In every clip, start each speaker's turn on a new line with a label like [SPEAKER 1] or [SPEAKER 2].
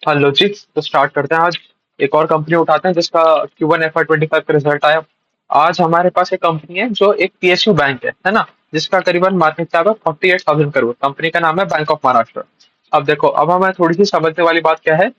[SPEAKER 1] Hello जी। तो start करते हैं आज। एक और कंपनी उठाते हैं जिसका Q1 FY25 का रिजल्ट आया। आज हमारे पास एक कंपनी है जो एक PSU बैंक है ना, जिसका करीबन मार्केट कैप है 48,000 करोड़। कंपनी का नाम है बैंक ऑफ महाराष्ट्र। अब देखो, अब हमें थोड़ी सी समझने वाली बात क्या है।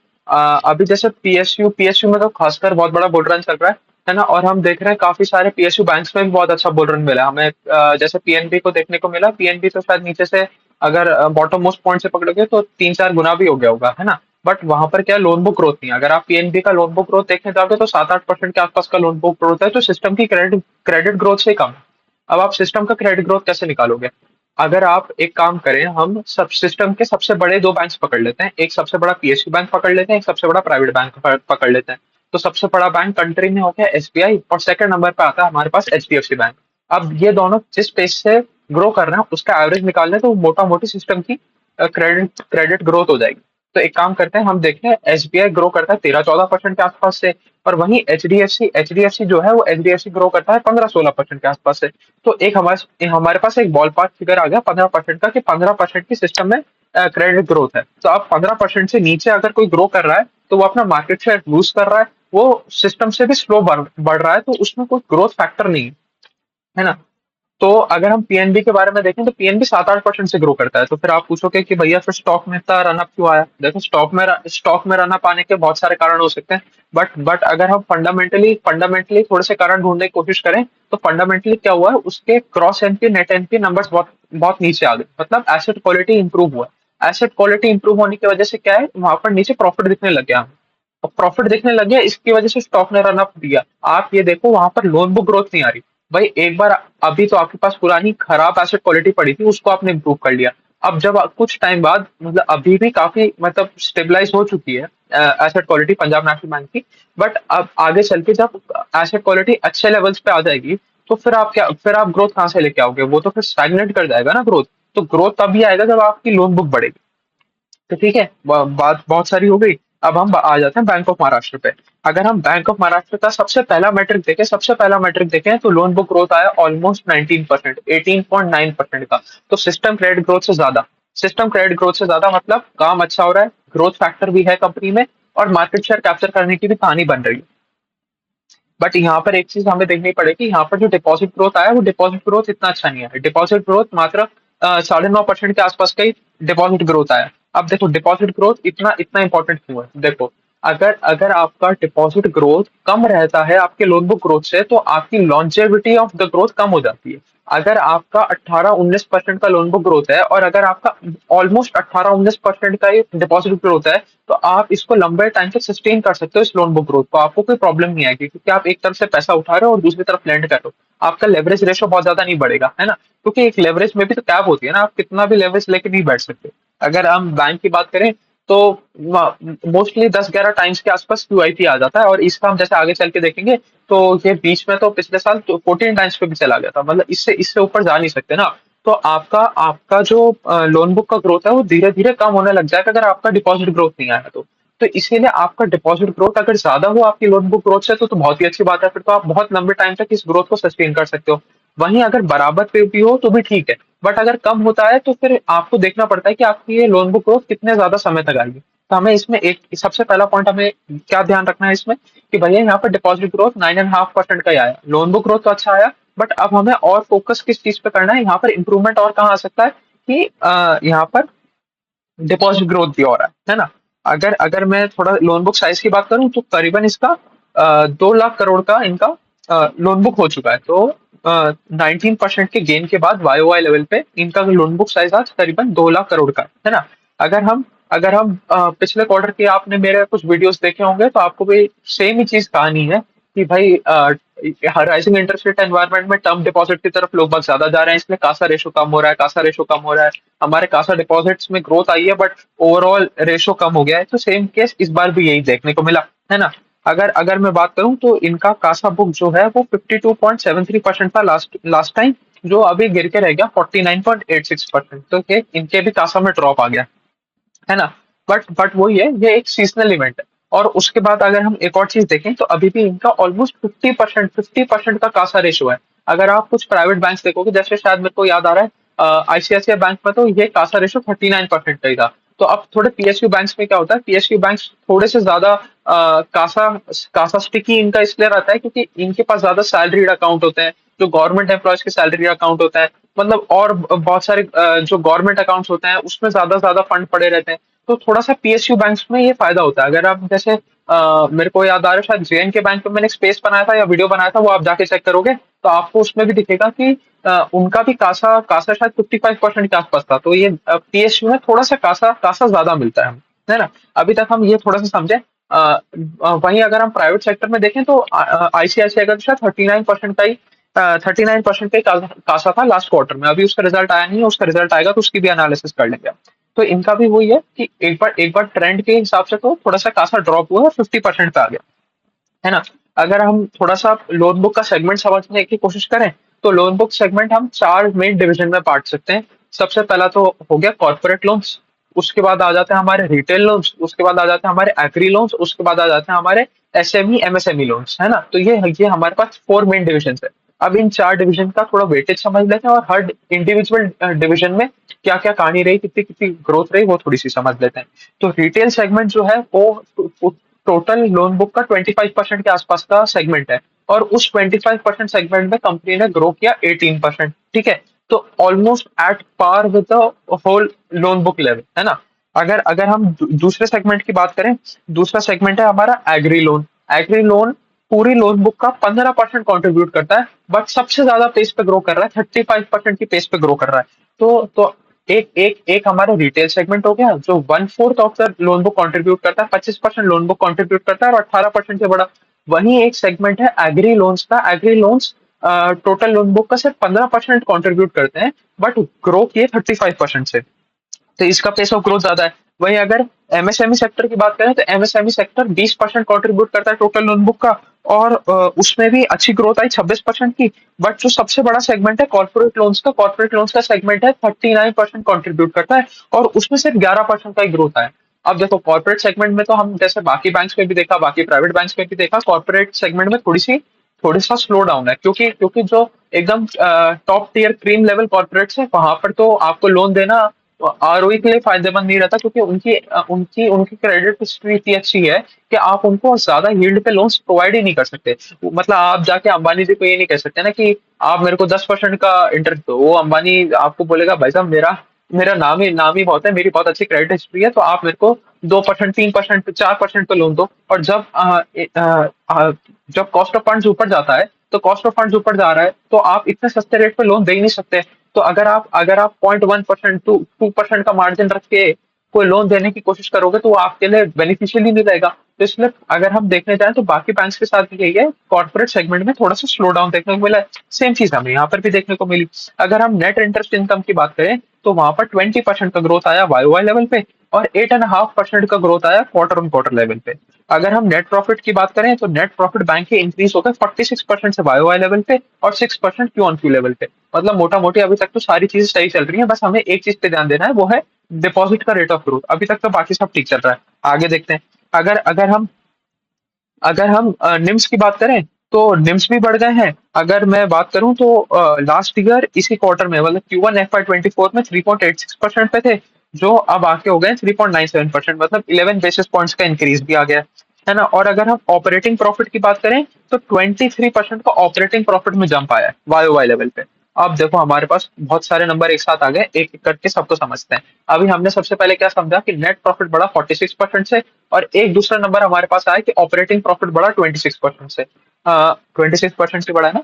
[SPEAKER 1] अभी जैसे पीएसयू में तो खासकर बहुत बड़ा बुल रन चल रहा है ना। और हम देख रहे हैं काफी सारे पीएसयू बैंक्स में भी बहुत अच्छा बुल रन मिला हमें। जैसे पीएनबी को देखने को मिला। पीएनबी तो शायद नीचे से, अगर बॉटम मोस्ट पॉइंट से पकड़ोगे तो 3-4 गुना भी हो गया होगा, है ना। बट वहां पर क्या, लोन बुक ग्रोथ नहीं है। अगर आप पीएनबी का लोन बुक ग्रोथ देखने जाओगे तो 7-8% के आसपास का लोन बुक ग्रोथ है, तो सिस्टम की क्रेडिट क्रेडिट ग्रोथ से कम है। अब आप सिस्टम का क्रेडिट ग्रोथ कैसे निकालोगे? अगर आप एक काम करें, हम सब सिस्टम के सबसे बड़े दो बैंक्स पकड़ लेते हैं। एक सबसे बड़ा पीएसयू बैंक पकड़ लेते हैं, एक सबसे बड़ा प्राइवेट बैंक पकड़ लेते हैं। तो सबसे बड़ा बैंक कंट्री में हो गया एसबीआई, और सेकंड नंबर पे आता है हमारे पास एचडीएफसी बैंक। अब ये दोनों जिस पेस से ग्रो कर रहे हैं उसका एवरेज निकाल लें तो मोटा मोटी सिस्टम की क्रेडिट क्रेडिट ग्रोथ हो जाएगी। तो एक काम करते हैं, हम देखते हैं एसबीआई ग्रो करता है 13-14% के आसपास से। और वहीं एचडीएफसी जो है वो एचडीएफसी ग्रो करता है 15-16% के आसपास से। तो एक हमारे पास एक बॉल पार्क फिगर आ गया 15% का, कि 15% की सिस्टम में क्रेडिट ग्रोथ है। तो अब 15% से नीचे अगर कोई ग्रो कर रहा है तो वो अपना मार्केट शेयर लूज कर रहा है। वो सिस्टम से भी स्लो बढ़ रहा है, तो उसमें कोई ग्रोथ फैक्टर नहीं है ना। तो अगर हम पीएनबी के बारे में देखें तो पीएनबी 7-8% से ग्रो करता है। तो फिर आप पूछोगे कि भैया फिर स्टॉक में इतना रन अप क्यों आया? देखो, स्टॉक में रन अप आने के बहुत सारे कारण हो सकते हैं। बट अगर हम फंडामेंटली थोड़े से कारण ढूंढने की कोशिश करें तो फंडामेंटली क्या हुआ है, उसके cross NP net NP numbers बहुत बहुत नीचे आ गए। मतलब एसेट क्वालिटी इंप्रूव हुआ। एसेट क्वालिटी इंप्रूव होने की वजह से क्या है, वहां पर नीचे प्रॉफिट दिखने लग गया। और प्रॉफिट दिखने लग गया, इसकी वजह से स्टॉक ने रन अप दिया। आप ये देखो, वहां पर लोन बुक ग्रोथ नहीं आ रही। भाई एक बार, अभी तो आपके पास पुरानी खराब एसेट क्वालिटी पड़ी थी, उसको आपने इम्प्रूव कर लिया। अब जब कुछ टाइम बाद, मतलब अभी भी काफी मतलब स्टेबलाइज हो चुकी है asset quality Punjab national bank की। बट अब आगे चल के जब एसेट क्वालिटी अच्छे लेवल्स पे आ जाएगी, तो फिर आप ग्रोथ कहाँ से लेके आओगे? वो तो फिर स्टैग्नेट कर जाएगा ना ग्रोथ। तो ग्रोथ तभी आएगा जब आपकी लोन बुक बढ़ेगी। तो ठीक है, बात बहुत सारी हो गई। अब हम आ जाते हैं बैंक ऑफ महाराष्ट्र पे। अगर हम बैंक ऑफ महाराष्ट्र का सबसे पहला मैट्रिक देखें तो लोन बुक ग्रोथ आया ऑलमोस्ट 19%, 18.9% का। तो सिस्टम क्रेडिट ग्रोथ से ज्यादा मतलब काम अच्छा हो रहा है, ग्रोथ फैक्टर भी है कंपनी में, और मार्केट शेयर कैप्चर करने की भी कहानी बन रही है। बट यहाँ पर एक चीज हमें देखनी पड़ेगी, यहाँ पर जो डिपॉजिट ग्रोथ आया वो डिपॉजिट ग्रोथ इतना अच्छा नहीं है। डिपॉजिट ग्रोथ मात्र 9.5% के आसपास का ही डिपॉजिट ग्रोथ आया। अब देखो, डिपॉजिट ग्रोथ इतना इतना इंपॉर्टेंट क्यों है? देखो, अगर अगर आपका डिपॉजिट ग्रोथ कम रहता है आपके लोन बुक ग्रोथ से, तो आपकी लॉन्जेविटी ऑफ द ग्रोथ कम हो जाती है। अगर आपका 18-19% का लोन बुक ग्रोथ है और अगर आपका ऑलमोस्ट 18-19% का ही डिपॉजिट ग्रोथ है, तो आप इसको लंबे टाइम तक सस्टेन कर सकते हो इस लोन बुक ग्रोथ को। आपको कोई प्रॉब्लम नहीं आएगी, क्योंकि आप एक तरफ से पैसा उठा रहे हो और दूसरी तरफ लेंड कर रहे हो। आपका लेवरेज रेशो बहुत ज्यादा नहीं बढ़ेगा, है ना। क्योंकि एक लेवरेज में भी तो कैप होती है ना, आप कितना भी लेवरेज लेके नहीं बैठ सकते। अगर हम बैंक की बात करें तो मोस्टली 10-11 टाइम्स के आसपास क्यूआईपी आ जाता है, और इसका हम जैसे आगे चल के देखेंगे तो ये बीच में तो पिछले साल तो 14 टाइम्स पे भी चला गया था। मतलब इससे इससे ऊपर जा नहीं सकते ना। तो आपका आपका जो लोन बुक का ग्रोथ है वो धीरे धीरे कम होने लग जाएगा अगर आपका डिपॉजिट ग्रोथ नहीं आया तो इसीलिए आपका डिपॉजिट ग्रोथ अगर ज्यादा हो आपकी लोन बुक ग्रोथ से तो बहुत ही अच्छी बात है। फिर तो आप बहुत लंबे टाइम तक इस ग्रोथ को सस्टेन कर सकते हो। वहीं अगर बराबर पे भी हो तो भी ठीक है। बट अगर कम होता है तो फिर आपको देखना पड़ता है कि आपकी ये लोन बुक ग्रोथ कितने ज्यादा समय तक आएगी। तो हमें इसमें एक सबसे पहला पॉइंट हमें क्या ध्यान रखना है इसमें, कि भैया यहाँ पर डिपॉजिट ग्रोथ 9.5% का ही आया, लोन बुक ग्रोथ तो अच्छा आया। बट अब हमें और फोकस किस चीज पे करना है, यहाँ पर इंप्रूवमेंट और कहाँ आ सकता है, कि यहाँ पर डिपॉजिट ग्रोथ भी हो रहा है ना। अगर अगर मैं थोड़ा लोन बुक साइज की बात करूं तो करीबन इसका 2 लाख करोड़ का इनका लोन बुक हो चुका है। तो 19% के गेन के बाद वाई लेवल पे इनका लोन बुक साइज आज करीबन 2 लाख करोड़ का है ना। अगर हम पिछले क्वार्टर के आपने मेरे कुछ वीडियोस देखे होंगे तो आपको भी सेम ही चीज कहानी है, कि भाई राइजिंग इंटरेस्ट रेट एनवायरनमेंट में टर्म डिपॉजिट की तरफ लोग बहुत ज्यादा जा रहे हैं, इसलिए कासा रेशो कम हो रहा है, कासा रेशो कम हो रहा है। हमारे कासा डिपॉजिट्स में ग्रोथ आई है बट ओवरऑल रेशो कम हो गया है। तो सेम केस इस बार भी यही देखने को मिला, है ना। अगर अगर मैं बात करूं तो इनका कासा बुक जो है वो 52.73% था लास्ट लास्ट टाइम, जो अभी गिर के रह गया 49.86%। तो इनके भी कासा में ड्रॉप आ गया, है ना। बट वही है, ये एक सीजनल इवेंट है। और उसके बाद अगर हम एक और चीज देखें तो अभी भी इनका ऑलमोस्ट 50% का कासा रेशो है। अगर आप कुछ प्राइवेट बैंक्स देखोगे, जैसे शायद मेरे को याद आ रहा है आईसीआईसीआई बैंक में तो ये कासा रेशो 39% का ही था। तो अब थोड़े पीएसयू बैंक्स में क्या होता है, पीएसयू बैंक्स थोड़े से ज्यादा कासा कासा स्टिकी इनका इसलिए रहता है क्योंकि इनके पास ज्यादा सैलरीड अकाउंट होते हैं, जो गवर्नमेंट एम्प्लॉयज के सैलरी अकाउंट होता है, मतलब और बहुत सारे जो गवर्नमेंट अकाउंट्स होते हैं उसमें ज्यादा ज्यादा फंड पड़े रहते हैं। तो थोड़ा सा पीएसयू बैंक्स में ये फायदा होता है। अगर आप जैसे मेरे को याद आ रहा है शायद जेएन के बैंक में मैंने एक स्पेस बनाया था या वीडियो बनाया था, वो आप जाके चेक करोगे तो आपको उसमें भी दिखेगा कि उनका भी कासा कासा शायद 55% के आसपास था। तो ये पीएसयू में थोड़ा सा कासा कासा ज्यादा मिलता है ना। अभी तक हम ये थोड़ा सा समझे। वहीं अगर हम प्राइवेट सेक्टर में देखें तो आईसीआईसीआई का तो शायद 39% का ही 39% का ही कासा था लास्ट क्वार्टर में। अभी उसका रिजल्ट आया नहीं है, उसका रिजल्ट आएगा तो उसकी भी एनालिसिस कर लेंगे। तो इनका भी वही है कि एक बार ट्रेंड के हिसाब से तो थोड़ा सा कासा ड्रॉप हुआ है, 50% पे आ गया, है ना। अगर हम थोड़ा सा लोन बुक का सेगमेंट समझने की कोशिश करें तो लोन बुक सेगमेंट हम चार मेन डिवीजन में बांट सकते हैं। सबसे पहला तो हो गया कॉर्पोरेट लोन्स, उसके बाद आ जाते हैं हमारे रिटेल लोन्स, उसके बाद आ जाते हैं हमारे एग्री लोन्स, उसके बाद आ जाते हैं हमारे एसएमई एमएसएमई लोन्स, है ना। तो ये हमारे पास फोर मेन डिविजन है। अब इन चार डिवीजन का थोड़ा वेटेज समझ लेते हैं और हर इंडिविजुअल डिवीजन में क्या क्या कहानी रही, कितनी कितनी ग्रोथ रही, वो थोड़ी सी समझ लेते हैं। तो रिटेल सेगमेंट जो है वो टोटल लोन बुक का 25% के आसपास का सेगमेंट है, और उस 25% सेगमेंट में कंपनी ने ग्रो किया 18%। ठीक है, तो almost at par with the whole loan book level, है ना। अगर अगर हम दूसरे सेगमेंट की बात करें, दूसरा सेगमेंट है हमारा एग्री लोन। एग्री लोन पूरी लोन बुक का 15% कॉन्ट्रीब्यूट करता है, बट सबसे ज्यादा पेस पे ग्रो कर रहा है, 35% की पेस पे ग्रो कर रहा है। तो एक एक एक हमारा रिटेल सेगमेंट हो गया जो 1/4 of the loan book contribute करता है, 25% लोन बुक कंट्रीब्यूट करता है और 18% से बड़ा। वहीं एक सेगमेंट है एग्री लोन्स का। Agri loans total loan book का सिर्फ 15% कंट्रीब्यूट करते हैं, बट ग्रो किए 35% से। तो इसका पेस ऑफ ग्रोथ ज्यादा है। वहीं अगर एमएसएमई सेक्टर की बात करें तो एमएसएमई सेक्टर 20% कंट्रीब्यूट करता है टोटल लोन बुक का, और उसमें भी अच्छी ग्रोथ आई 26% की। बट जो सबसे बड़ा सेगमेंट है कॉर्पोरेट लोन्स का सेगमेंट है 39% कंट्रीब्यूट करता है, और उसमें सिर्फ 11% का ही ग्रोथ है। अब देखो कॉर्पोरेट सेगमेंट में तो हम जैसे बाकी बैंक्स में भी देखा, बाकी प्राइवेट बैंक्स में भी देखा, कॉर्पोरेट सेगमेंट में थोड़ी सा स्लो डाउन है, क्योंकि क्योंकि जो एकदम top tier cream level corporates है वहां पर तो आपको लोन देना आरओई के लिए फायदेमंद नहीं रहता, क्योंकि उनकी उनकी क्रेडिट हिस्ट्री इतनी अच्छी है कि आप उनको ज्यादा यील्ड पे लोन्स प्रोवाइड ही नहीं कर सकते। मतलब आप जाके अंबानी जी को ये नहीं कह सकते ना कि आप मेरे को 10% का इंटरेस्ट दो। वो अंबानी आपको बोलेगा भाई साहब मेरा मेरा नाम ही बहुत है, मेरी बहुत अच्छी क्रेडिट हिस्ट्री है, तो आप मेरे को 2%, 3%, 4% पे लोन दो। और जब कॉस्ट ऑफ फंड्स ऊपर जाता है, तो कॉस्ट ऑफ फंड्स ऊपर जा रहा है तो आप इतने सस्ते रेट पे लोन दे ही नहीं सकते। तो अगर आप 0.1% 2% का मार्जिन रख के कोई लोन देने की कोशिश करोगे तो वो आपके लिए बेनिफिशियल ही नहीं रहेगा। तो इसलिए अगर हम देखने जाएं तो बाकी बैंक्स के साथ भी यही है, कॉर्पोरेट सेगमेंट में थोड़ा सा स्लो डाउन देखने को मिला है। सेम चीज हमें यहाँ पर भी देखने को मिली। अगर हम नेट इंटरेस्ट इनकम की बात करें तो वहां पर 20% का ग्रोथ आया वाई लेवल पे, और 8.5% का ग्रोथ आया क्वार्टर ऑन क्वार्टर लेवल पे। अगर हम नेट प्रॉफिट की बात करें तो नेट प्रॉफिट बैंक के इंक्रीज हो गए 46% से वाई लेवल पे और 6% क्यू ऑन क्यू लेवल पे। मतलब मोटा मोटी अभी तक तो सारी चीजें सही चल रही हैं, बस हमें एक चीज पे ध्यान देना है, वो है डिपॉजिट का रेट ऑफ ग्रोथ। अभी तक तो बाकी सब ठीक चल रहा है, आगे देखते हैं। अगर अगर हम निम्स की बात करें तो निम्स भी बढ़ गए हैं। अगर मैं बात करूं तो लास्ट ईयर इसी क्वार्टर में मतलब Q1 FY24 में 3.86% पे थे, जो अब आके हो गए 3.97%, मतलब 11 बेसिस पॉइंट्स का इंक्रीज भी आ गया है ना। और अगर हम ऑपरेटिंग प्रॉफिट की बात करें तो 23% का ऑपरेटिंग प्रॉफिट में जंप आया है वाई लेवल पे। अब देखो हमारे पास बहुत सारे नंबर एक साथ आ गए, एक एक करके सबको समझते हैं। अभी हमने सबसे पहले क्या समझा कि नेट प्रॉफिट बढ़ा 46% से, और एक दूसरा नंबर हमारे पास आया कि ऑपरेटिंग प्रॉफिट बढ़ा 26% से। 26% से बढ़ा है ना,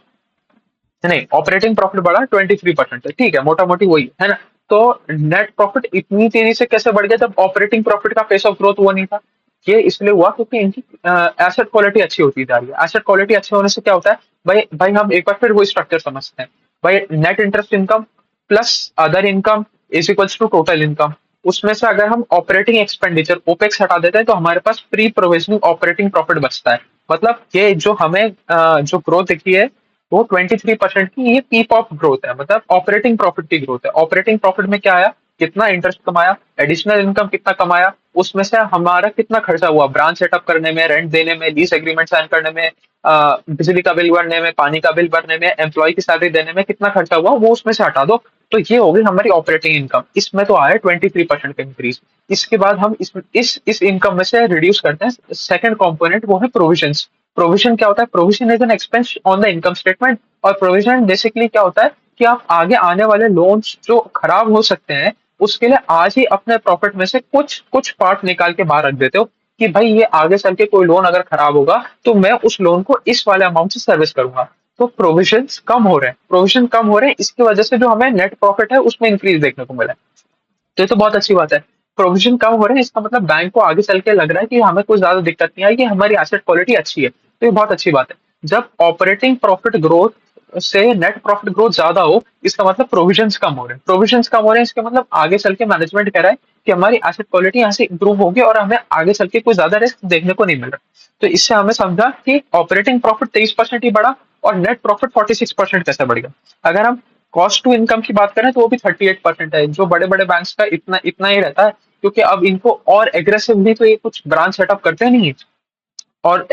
[SPEAKER 1] नहीं ऑपरेटिंग प्रॉफिट बढ़ा 23% से, ठीक है, मोटा मोटी वही है ना। तो नेट प्रॉफिट इतनी तेजी से कैसे बढ़ गया जब ऑपरेटिंग प्रॉफिट का पेस ऑफ ग्रोथ हुआ नहीं था? ये इसलिए हुआ क्योंकि इनकी एसेट क्वालिटी अच्छी होती जा रही है। एसेट क्वालिटी अच्छे होने से क्या होता है, भाई भाई हम एक बार फिर वही स्ट्रक्चर समझते हैं। भाई net interest income plus other income is equals to total income. उसमें से अगर हम ऑपरेटिंग एक्सपेंडिचर ओपेक्स हटा देते हैं तो हमारे पास प्री प्रोविजनिंग ऑपरेटिंग प्रॉफिट बचता है। मतलब ये जो हमें जो ग्रोथ दिखी है वो 23% की, ये पीप ऑफ ग्रोथ है, मतलब ऑपरेटिंग प्रॉफिट की ग्रोथ है। ऑपरेटिंग प्रॉफिट में क्या आया, कितना इंटरेस्ट कमाया, एडिशनल इनकम कितना कमाया, उसमें से हमारा कितना खर्चा हुआ ब्रांच सेटअप करने में, रेंट देने में, लीज एग्रीमेंट साइन करने में, बिजली का बिल भरने में, पानी का बिल भरने में, एम्प्लॉय की सैलरी देने में कितना खर्चा हुआ वो उसमें से हटा दो। तो ये हो गई हमारी ऑपरेटिंग इनकम, इसमें तो आया 23% का इंक्रीज। इसके बाद हम इस इनकम में से रिड्यूस करते हैं सेकंड कंपोनेंट, वो है प्रोविजंस। प्रोविजन क्या होता है? Provision is an expense on the income statement. और प्रोविजन बेसिकली क्या होता है कि आप आगे आने वाले लोन्स जो खराब हो सकते हैं उसके लिए आज ही अपने प्रॉफिट में से कुछ कुछ पार्ट निकाल के बाहर रख देते हो कि भाई ये आगे चल के कोई लोन अगर खराब होगा तो मैं उस लोन को इस वाले अमाउंट से सर्विस करूंगा। तो प्रोविजंस कम हो रहे हैं, प्रोविजन कम हो रहे हैं, इसकी वजह से जो हमें नेट प्रॉफिट है उसमें इंक्रीज देखने को मिला है। तो ये तो बहुत अच्छी बात है। प्रोविजन कम हो रहे हैं इसका मतलब बैंक को आगे चल के लग रहा है कि हमें कोई ज्यादा दिक्कत नहीं आएगी, हमारी एसेट क्वालिटी अच्छी है, तो ये बहुत अच्छी बात है। जब ऑपरेटिंग प्रॉफिट ग्रोथ से नेट प्रॉफिट ग्रोथ ज्यादा हो इसका मतलब प्रोविजंस कम हो रहे हैं, प्रोविजंस कम हो रहे हैं इसका मतलब आगे चल के मैनेजमेंट कह रहा है कि हमारी एसेट क्वालिटी यहाँ से इंप्रूव होगी और हमें आगे चल के कोई ज्यादा रिस्क देखने को नहीं मिल रहा। तो इससे हमें समझा कि ऑपरेटिंग प्रॉफिट 23% ही बढ़ा और नेट प्रॉफिट 46% कैसे बढ़ गया। अगर हम कॉस्ट टू इनकम की बात करें तो वो भी 38% है, जो बड़े बड़े बैंक्स का इतना इतना ही रहता है, क्योंकि अब इनको और एग्रेसिवली तो ये कुछ ब्रांच सेटअप करते नहीं है और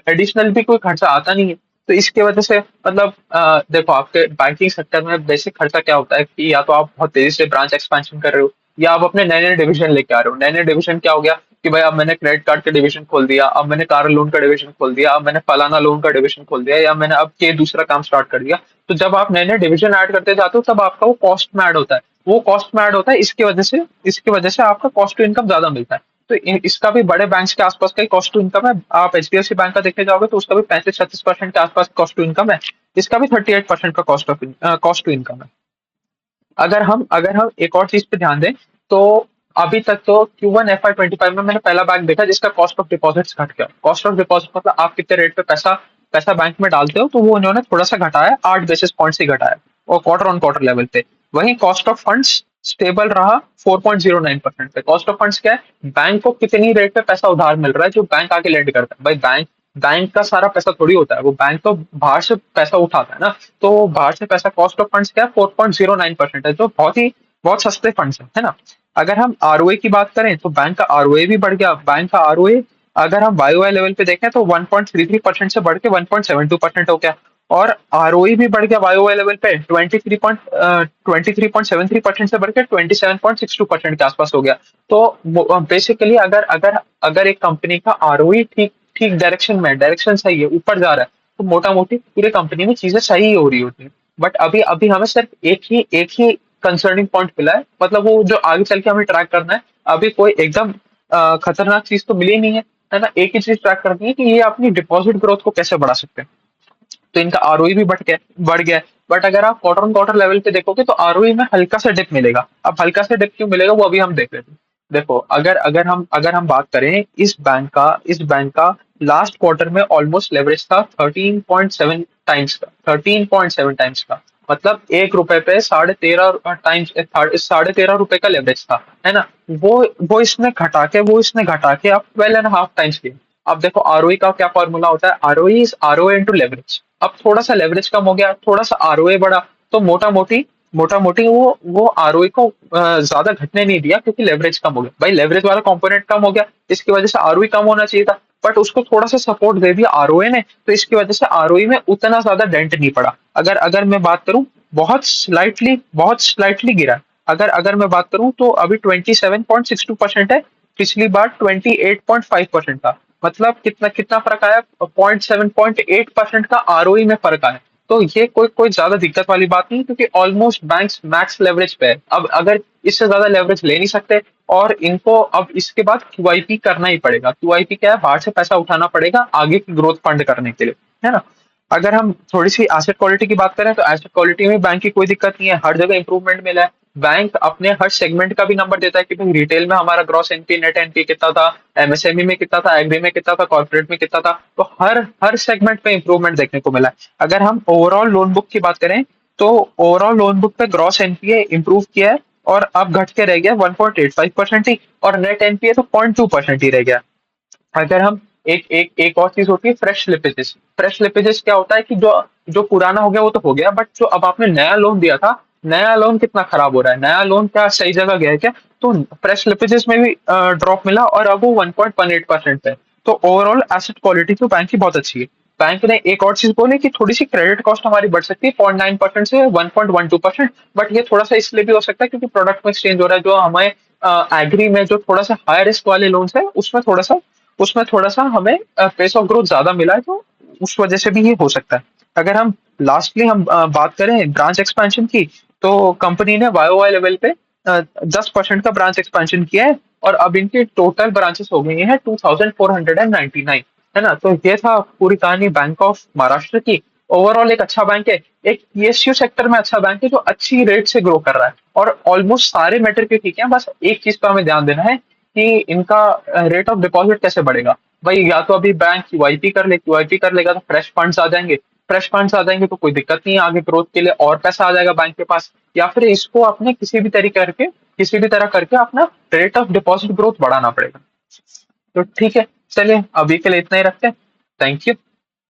[SPEAKER 1] एडिशनल भी कोई खर्चा आता नहीं है। तो इसकी वजह से मतलब देखो आपके बैंकिंग सेक्टर में बेसिक खर्चा क्या होता है कि या तो आप बहुत तेजी से ब्रांच एक्सपेंशन कर रहे हो या आप अपने नए नए डिवीजन लेके आ रहे हो। नए नए डिवीजन क्या हो गया कि भाई अब मैंने क्रेडिट कार्ड का डिवीजन खोल दिया, अब मैंने कार लोन का डिवीजन खोल दिया, अब मैंने फलाना लोन का डिवीजन खोल दिया, या मैंने अब ये दूसरा काम स्टार्ट कर दिया। तो जब आप नए नए डिवीजन ऐड करते जाते हो तब आपका वो कॉस्ट में ऐड होता है, वो कॉस्ट में ऐड होता है, इसकी वजह से आपका कॉस्ट टू इनकम ज्यादा मिलता है। तो इसका भी बड़े बैंक्स के आसपास का कॉस्ट टू इनकम है। आप एचडीएफसी बैंक का देखने जाओगे तो उसका भी 35-36% के आसपास कॉस्ट टू इनकम है। इसका भी 38% का कॉस्ट टू इनकम है। अगर हम एक और चीज पे ध्यान दें तो अभी तक तो Q1 FY25 में मैंने पहला बैंक देखा जिसका कॉस्ट ऑफ डिपॉजिट्स घट गया। कॉस्ट ऑफ डिपॉजिट मतलब आप कितने रेट पे पैसा पैसा बैंक में डालते हो, तो वो उन्होंने थोड़ा सा घटाया, 8 बेसिस पॉइंट ही घटाया और क्वार्टर ऑन क्वार्टर लेवल पे। वहीं कॉस्ट ऑफ फंड्स स्टेबल रहा 4.09% पे। कॉस्ट ऑफ फंड्स क्या है? बैंक को कितनी रेट पे पैसा उधार मिल रहा है जो बैंक आके लेंड करता है। भाई बैंक बैंक का सारा पैसा थोड़ी होता है, वो बैंक तो बाहर से पैसा उठाता है ना। तो बाहर से पैसा, कॉस्ट ऑफ फंड्स क्या है? 4.09% है, जो बहुत सस्ते फंड्स है ना। अगर हम आरओए की बात करें तो बैंक का आरओए भी बढ़ गया। बैंक का आरओए अगर हम वाईओआई लेवल पे देखें तो 1.33% से बढ़ के 1.72% हो गया। और आरओई भी बढ़ गया वाईओआई लेवल पे 23.73% से बढ़ के 27.62% के आसपास हो गया। तो बेसिकली अगर अगर अगर एक कंपनी का आरओई ठीक ठीक डायरेक्शन सही है, ऊपर जा रहा है, तो मोटा मोटी पूरी कंपनी में चीजें सही हो रही होती है। बट अभी अभी हमें सिर्फ एक ही कंसर्निंग पॉइंट मिला है, मतलब वो जो आगे चल के हमें ट्रैक करना है। अभी कोई एकदम खतरनाक चीज तो मिली नहीं है ना। एक ही चीज ट्रैक करनी है कि ये अपनी डिपॉजिट ग्रोथ को कैसे बढ़ा सकते हैं। तो इनका आरओई भी बढ़ गया। बट अगर आप क्वार्टर ऑन क्वार्टर लेवल पे देखोगे तो आरओई में हल्का सा डिप मिलेगा। अब हल्का सा डिप क्यों मिलेगा वो अभी हम देख लेते हैं। देखो अगर हम बात करें इस बैंक का लास्ट क्वार्टर में ऑलमोस्ट लेवरेज था 13.7 टाइम्स का। मतलब 1 रुपए पे 13.5 रुपए का लेवरेज था, है ना। वो वो इसने घटा के अब 12.5 टाइम्स किया। अब देखो आरओई का क्या फॉर्मूला होता है? ROE is ROA into leverage. अब थोड़ा सा लेवरेज कम हो गया, थोड़ा सा आरओए बढ़ा, तो मोटा मोटी वो आरओई को ज्यादा घटने नहीं दिया क्योंकि लेवरेज कम हो गया। भाई लेवरेज वाला कंपोनेंट कम हो गया, इसकी वजह से आरओई कम होना चाहिए था, बट उसको थोड़ा सा सपोर्ट दे दिया आरओए ने, तो इसकी वजह से आरओई में उतना ज्यादा डेंट नहीं पड़ा। अगर अगर मैं बात करूं, बहुत स्लाइटली गिरा है। अगर अगर मैं बात करूं तो अभी 27.62% है, पिछली बार 28.5% था। मतलब कितना कितना फर्क आया? 0.7 0.8% का आरओई में फर्क आया। तो ये कोई कोई ज्यादा दिक्कत वाली बात नहीं, क्योंकि ऑलमोस्ट बैंक्स मैक्स लेवरेज पे है। अब अगर इससे ज्यादा लेवरेज ले नहीं सकते और इनको अब इसके बाद क्यूआईपी करना ही पड़ेगा। क्यूआईपी क्या है? बाहर से पैसा उठाना पड़ेगा आगे की ग्रोथ फंड करने के लिए, है ना। अगर हम थोड़ी सी एसेट क्वालिटी की बात करें तो एसेट क्वालिटी में बैंक की कोई दिक्कत नहीं है, हर जगह इंप्रूवमेंट मिला है। बैंक अपने हर सेगमेंट का भी नंबर देता है कि भाई रिटेल में हमारा ग्रॉस एनपी नेट एनपी कितना था, एमएसएमई में कितना था, एग्री में कितना था, कॉर्पोरेट में कितना था। तो हर हर सेगमेंट पे इंप्रूवमेंट देखने को मिला है। अगर हम ओवरऑल लोन बुक की बात करें तो ओवरऑल लोन बुक पे ग्रॉस एनपीए इंप्रूव किया है और अब घट के रह गया 1.85% ही, और नेट एनपीए तो 0.2% ही रह गया। अगर हम एक और चीज होती है फ्रेश स्लिपेजेस। फ्रेश स्लिपेजेस क्या होता है कि जो जो पुराना हो गया वो तो हो गया, बट जो अब आपने नया लोन दिया था, नया लोन कितना खराब हो रहा है, नया लोन क्या सही जगह गया है क्या? तो फ्रेश स्लिपेजेस में भी ड्रॉप मिला और अब वो 1.18% पे है। तो ओवरऑल एसेट क्वालिटी तो बैंक की बहुत अच्छी है। बैंक ने एक और चीज बोली कि थोड़ी सी क्रेडिट कॉस्ट हमारी बढ़ सकती है 0.9% से 1.12%। बट ये थोड़ा सा इसलिए भी हो सकता है क्योंकि प्रोडक्ट में चेंज हो रहा है, जो हमें एग्री में जो थोड़ा सा हाई रिस्क वाले लोन्स है उसमें थोड़ा सा हमें पेस ऑफ ग्रोथ ज्यादा मिला है, तो उस वजह से भी ये हो सकता है। अगर हम लास्टली हम बात करें ब्रांच एक्सपेंशन की, तो कंपनी ने वाई लेवल पे 10% का ब्रांच एक्सपेंशन किया है, और अब इनकी टोटल ब्रांचेस हो गई हैं 2499, है ना। तो ये था पूरी कहानी बैंक ऑफ महाराष्ट्र की। ओवरऑल एक अच्छा बैंक है, एक पीएसयू सेक्टर में अच्छा बैंक है जो अच्छी रेट से ग्रो कर रहा है, और ऑलमोस्ट सारे मैटर के ठीक है। बस एक चीज पे हमें ध्यान देना है कि इनका रेट ऑफ डिपॉजिट कैसे बढ़ेगा। भाई या तो अभी बैंक क्यूआईपी कर ले, क्यूआईपी कर लेगा तो फ्रेश फंड्स आ जाएंगे, फ्रेश फंड्स आ जाएंगे तो कोई दिक्कत नहीं है, आगे ग्रोथ के लिए और पैसा आ जाएगा बैंक के पास। या फिर इसको अपने किसी भी तरह करके अपना रेट ऑफ डिपॉजिट ग्रोथ बढ़ाना पड़ेगा। तो ठीक है, चलिए अभी के लिए इतना ही रखते हैं। Thank you.